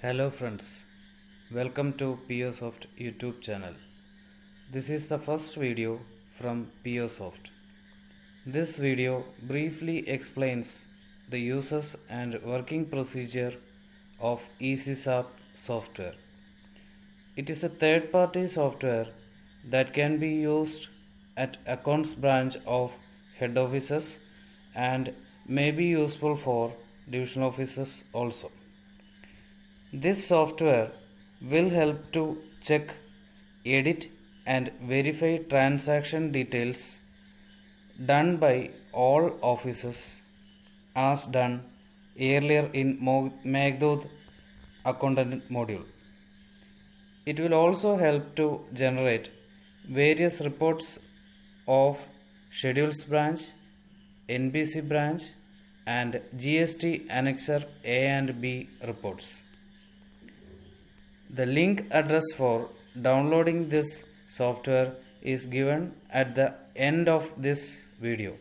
Hello friends, welcome to Eas-E-Sap YouTube channel. This is the first video from Eas-E-Sap. This video briefly explains the uses and working procedure of Eas-E-Sap software. It is a third-party software that can be used at accounts branch of head offices and may be useful for division offices also. This software will help to check, edit and verify transaction details done by all offices as done earlier in Meghdod Accountant module. It will also help to generate various reports of Schedules branch, NBC branch and GST Annexer A and B reports. The link address for downloading this software is given at the end of this video.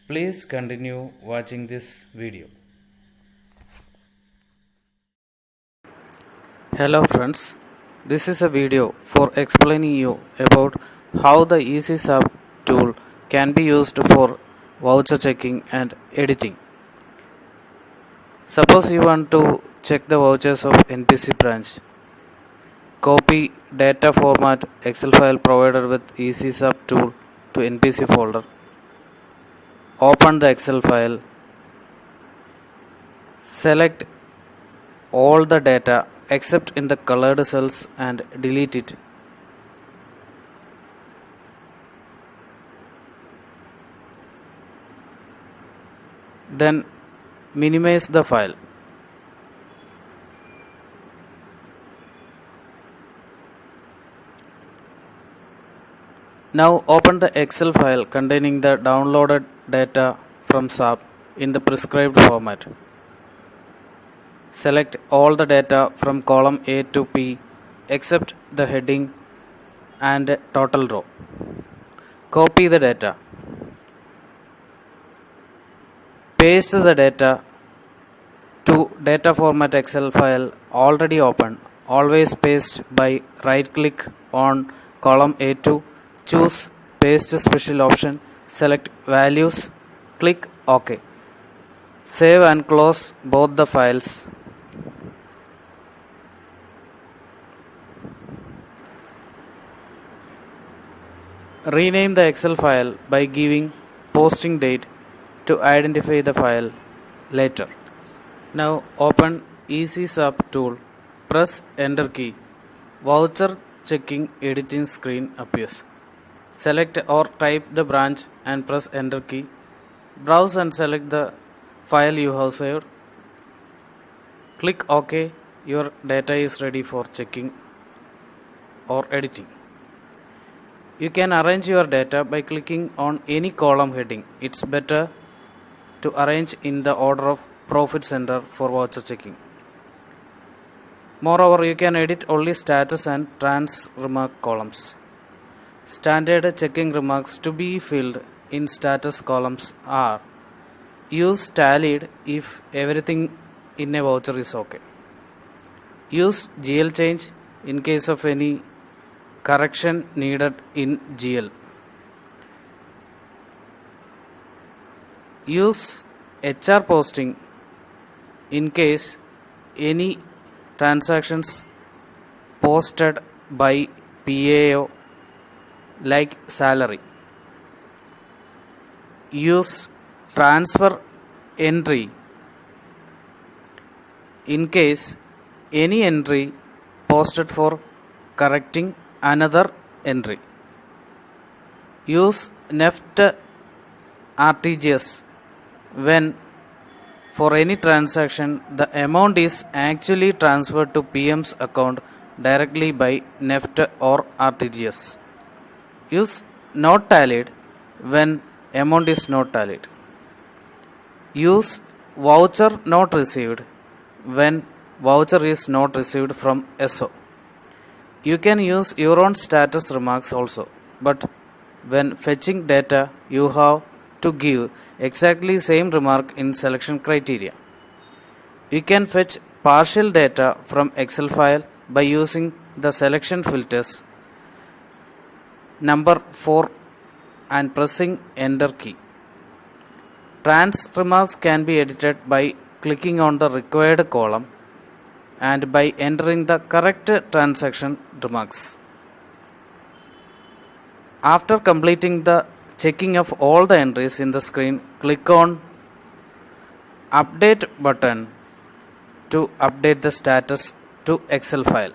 Please continue watching this video. Hello friends, this is a video for explaining you about how the Eas-E-Sap tool can be used for voucher checking and editing. Suppose you want to check the vouchers of NPC branch. Copy data format Excel file provided with Eas-E-Sap tool to NPC folder. Open the Excel file. Select all the data except in the colored cells and delete it. Then minimize the file. Now open the Excel file containing the downloaded data from SAP in the prescribed format. Select all the data from column A to P except the heading and total row. Copy the data. Paste the data to data format Excel file already open. Always paste by right click on column A2. Choose paste special option, select values, click OK. Save and close both the files. Rename the Excel file by giving posting date to identify the file later. Now open Eas-E-Sap tool, press enter key. Voucher checking editing screen appears. Select or type the branch and press enter key. Browse and select the file you have saved. Click OK. Your data is ready for checking or editing. You can arrange your data by clicking on any column heading. It's better to arrange in the order of profit center for voucher checking. Moreover, you can edit only status and trans remark columns. Standard checking remarks to be filled in status columns are: use tallied if everything in a voucher is OK. Use GL change in case of any correction needed in GL. Use HR posting in case any transactions posted by PAO like salary. Use transfer entry in case any entry posted for correcting another entry. Use NEFT RTGS when for any transaction the amount is actually transferred to PM's account directly by NEFT or RTGS. Use not tallied when amount is not tallied. Use voucher not received when voucher is not received from SO. You can use your own status remarks also, but when fetching data you have to give exactly same remark in selection criteria. You can fetch partial data from Excel file by using the selection filters number 4 and pressing enter key. Trans remarks can be edited by clicking on the required column and by entering the correct transaction remarks. After completing the checking of all the entries in the screen, click on Update button to update the status to Excel file.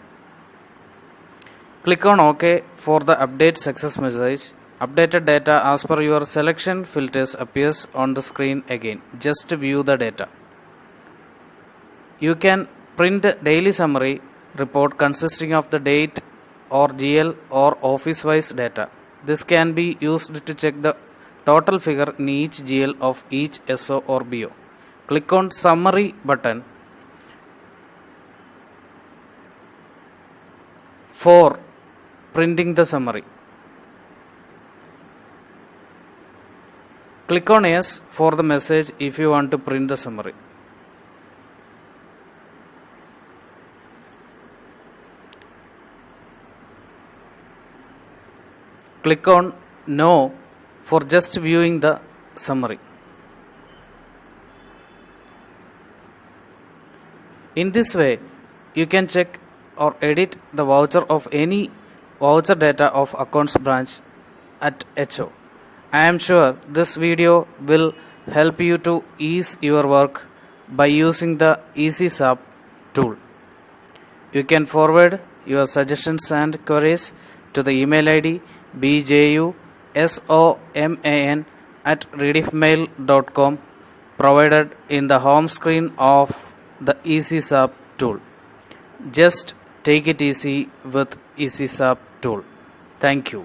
Click on OK for the update success message. Updated data as per your selection filters appears on the screen again. Just view the data. You can print daily summary report consisting of the date or GL or office-wise data. This can be used to check the total figure in each GL of each SO or BO. Click on Summary button for printing the summary. Click on Yes for the message if you want to print the summary. Click on No for just viewing the summary. In this way, you can check or edit the voucher of any voucher data of accounts branch at HO. I am sure this video will help you to ease your work by using the Eas-E-Sap tool. You can forward your suggestions and queries to the email ID bjusoman@rediffmail.com provided in the home screen of the Eas-E-Sap tool. Just take it easy with Eas-E-Sap tool. Thank you.